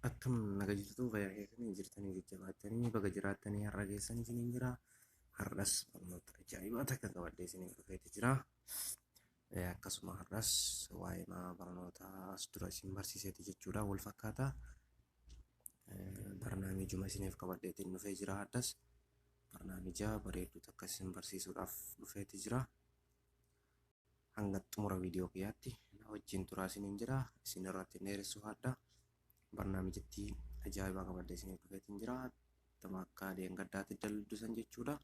Akkam naga jirtu fayyaa keessanii jirtanii jajjabaatanii bakka jiraatanii har'a keessan isiniin jira. Har'as barnoota ajaa'ibaa takka qabadhee isiniin dhufeeti jira. Akkasuma har'as waa'ee barnoota as dura isin barsiiseeti jechuudha. Wal fakkaata. Barnaamijuma isiniif qabadheetiin dhufee jira. Har'as barnaamija bareedduu takka isin barsiisuudhaaf dhufeeti jira. Hanga xumura viidiyoo kiyyaatti na wajjin turaa isiniin jira. Isin irratti dheeressuu hadda. Barnaamijatti ajaa'ibaa qabadhee isiniif dhufeetiin jira. Tama akka gaddaatti daldusan jechuudha.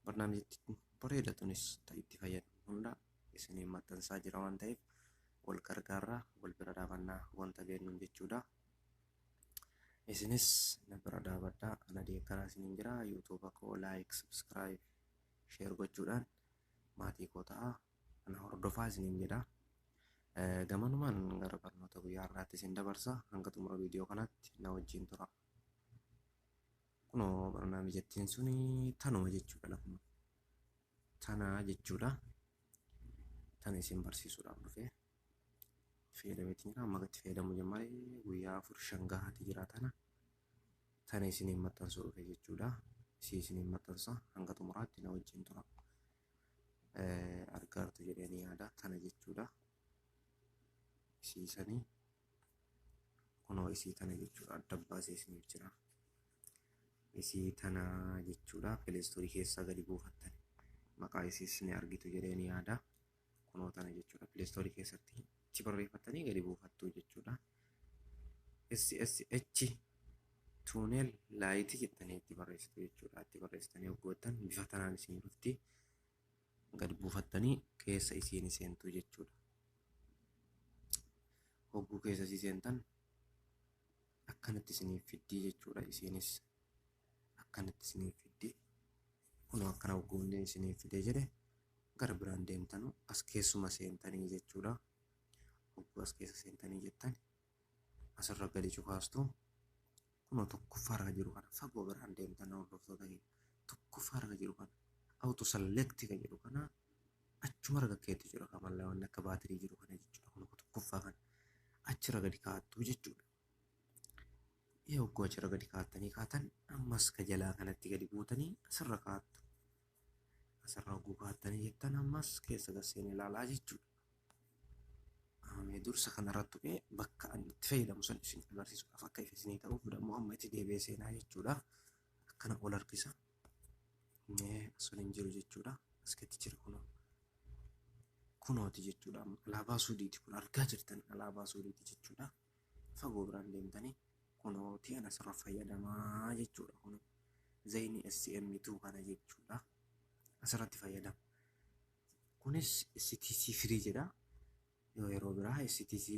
Barnaamijatti bareedatunis itti fayyadamu hunda isiniin maxxansaa jira waan ta'eef wal gargaarraa wal bira dhaabannaa wanta beeknuun jechuudha. Isinis na bira dhaabadhaa ana deeggaraa isiniin jira. YouTube koo like, subscribe, share gochuudhaan maatii koo ta'a. Ana hordofaa isiniin jedha. Gamanumaan gara barnoota guyyaa har'aatti isin dabarsa. Hanga xumura viidiyoo kanaatti na wajjin tura. Kunoo barnaamijattiin suni tanuma jechuudha lafuma. Tana jechuudha. Tana isin barsiisuudhaaf dhufee fayyadameetiin jira. Amma itti fayyadamu malee guyyaa 4-5 gahaatti jira tana. Tana isiniin maxxansuu dhufe jechuudha. Isiniin maxxansa hanga xumuraatti na wajjin tura. Argaartu jedhanii yaada tana jechuudha. Isiisanii kunoo isii tana jechuudha. Adda baasee isiniif jira. Isii tana jechuudha. Pileestoorii keessaa gadi buufattan maqaa isiis ni argitu jedhanii yaada. Kunoo tana jechuudha. Pileestoorii keessatti ichi barreeffattanii gadi buufattu jechuudha. SSH tuunel laayitii jettanii itti barreessitu jechuudha. Itti barreessitanii hoggoottan bifa tanaan isin dhufti. Gadi buufattanii keessa isiin seentu jechuudha. Hogguu keessa isii seentan akkanatti isiniif fiddii jechuudha. Isiinis akkanatti isiniif fiddii. Kunoo akkana hogguun isiniif fidee jedhe gara biraan deemtanu as keessuma seentanii jechuudha. Hogguu as keessa seentanii jettan asirra gadi cufaastu. Kunoo tokkoffaarra jiru kana fagoo biraan deemtan hordoftoota keenya. Tokkoffaarra jiru kana auto select kan jedhu kana achuma raga keetti jira kamallaa waan akka baatirii jiru kana jechuudha. Kunoo tokkoffaa kana achirra gadi kaa'attu jechuudha. Yoo hogguu achirra gadi kaa'attanii kaatan ammas ka jalaa kanatti gadi buutanii asirra kaa'attu. Asirra hogguu kaa'attanii jettan ammas keessa garseen ilaalaa jechuudha. Dursa kanarratti bakka ani itti fayyadamu san isin agarsiisuudhaaf akka isinii ta'uuf dammoo amma itti deebi'ee seenaa jechuudha. Akkana ol harkisa. Sun hin jiru jechuudha. As keetti jira kunoo. Kunooti jechuudha. Alaabaa Suudiiti kun argaa jirtan alaabaa Suudiiti jechuudha. Fagoo biraan deemtanii kunooti ana asirra fayyadamaa jechuudha. Kunoo Zayni SM2 kana jechuudha. Asirratti fayyadama. Kunis STC free jedha. Yeroo biraa STC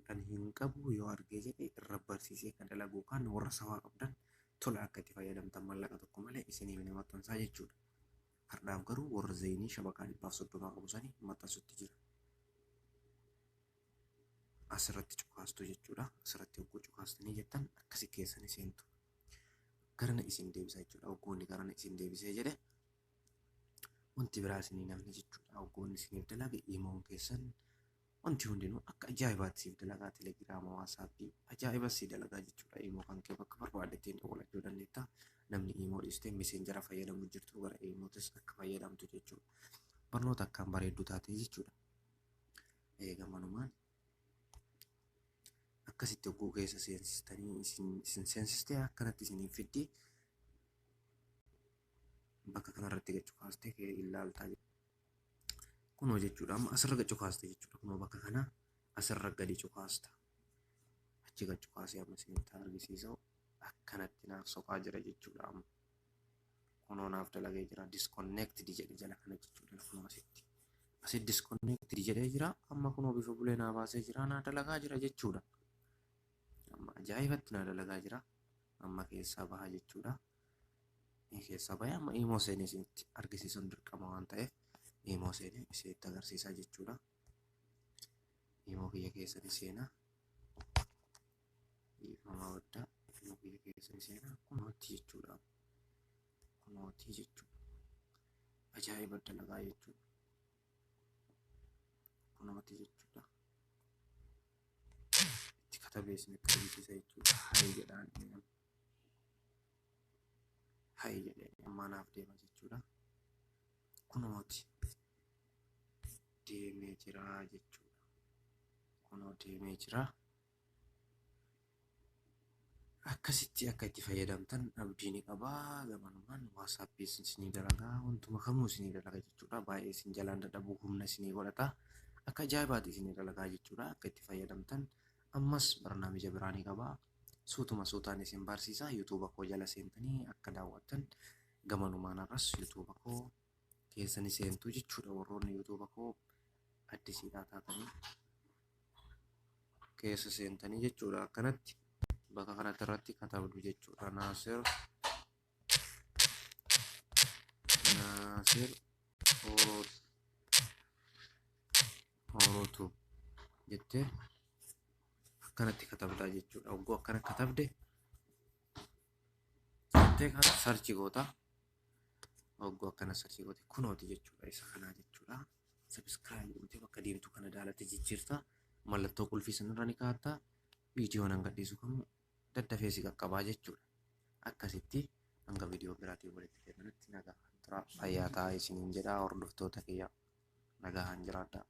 kan hin qabu yoo argee jedhe irra barsiisee kan dalagu kan warra sawaa qabdan tola akka itti fayyadamtan mallaqa tokko malee isiniif ni maxxansaa jechuudha. Har'aaf garuu warra Zaynii shabakaa 130 qabu sanii maxxansutti jira. Asirratti cukaastu jechuudha. Asirratti hogguu cukaastanii jettan akkasi keessanii seentu. Garana isin deebisa jechuudha. Hoggoonni garana isin deebisee jedhe wanti biraa isinii namni jechuudha. Hoggoonni isiniif dalage imoon keessan wanti hundinuu akka ajaa'ibaatti siif dalagaa. Telegiraama, waasaappii ajaa'iba si dalagaa jechuudha. Imoo kan kee bakka barbaadettiin oolachuu dandeetta. Namni imoo dhiistee miseenjara fayyadamu jirtu gara imootis akka fayyadamtu jechuudha. Barnoota akkaan bareedduu taate jechuudha. Gamanumaan akkasitti hogguu keessa seensistanii isin seensistee akkanatti isiniif fiddii bakka kanarratti gad cukaastee ilaaltaa jirtu. Kunoo jechuudha. Amma asirra gad cukaaste jechuudha. Kunoo bakka kana asirra gadi cukaasta. Achi gad cukaasee amma isinitti argisiisau akkanatti naaf soqaa jira jechuudha. Amma kunoo naaf dalagee jira. Disconnected jedhe jala kana jechuudha. Kunoo asitti. Asitti disconnected jedhee jira. Amma kunoo bifa bulee naa baasee jira. Naa dalagaa jira jechuudha. Amma ajaa'ibatti naa dalagaa jira. Amma keessaa baha jechuudha. Keessaa bahee amma imoo seenee isinitti argisiisuun dirqama waan ta'eef imoo seenee isinitti agarsiisaa jechuudha. Imoo kiyya keessanii seenaa. Imoo waddaa. Imoo kiyya keessanii seenaa. Kunooti jechuudha. Kunooti jechuudha. Ajaa'iba dalagaa jechuudha. Kunooti jechuudha. Itti katabee isin akka argisiisa jechuudha. Hayi jedhaan hayi jedhee amma naaf deema jechuudha. Kunooti deemee jira jechuudha. Kunoo deemee jira. Akkasitti akka itti fayyadamtan abdiin qabaa. Gamanumaan WhatsApp isinii dalagaa, wantuma kamuu isinii dalagaa jechuudha. Baay'ee isin jalaan dadhabuu humna isinii godhata. Akka ajaa'ibaatti isinii dalagaa jechuudha. Akka itti fayyadamtan ammas barnaamija biraanii qabaa. Suutuma suutaan isin barsiisa. YouTube koo jala seentanii akka daawwattan gamanumaan arras YouTube koo keessanii seentu jechuudha. Warroonni YouTube koo addisiidhaa taatanii keessa seentanii jechuudha. Akkanatti bakka kanatti irratti katabdu jechuudha. Naasir Horootu jettee akkanatti katabdaa jechuudha. Oggoo akkana katabde jettee kana sarchi goota. Oggoo akkana sarchi goote kunooti jechuudha. Isa kanaa jechuudha. Subscribe gootee bakka diimtuu kana daalatti jijjiirta. Mallattoo qulfii sanarra ni kaa'atta. Viidiyoon hanga dhiisu kamuu daddafee si qaqqabaa jechuudha. Akkasitti hanga viidiyoo biraatiin walitti deebinutti nagaan tura. Fayyaa ta'aa isiniin jedhaa hordoftoota kiyya. Nagaan jiraadhaa.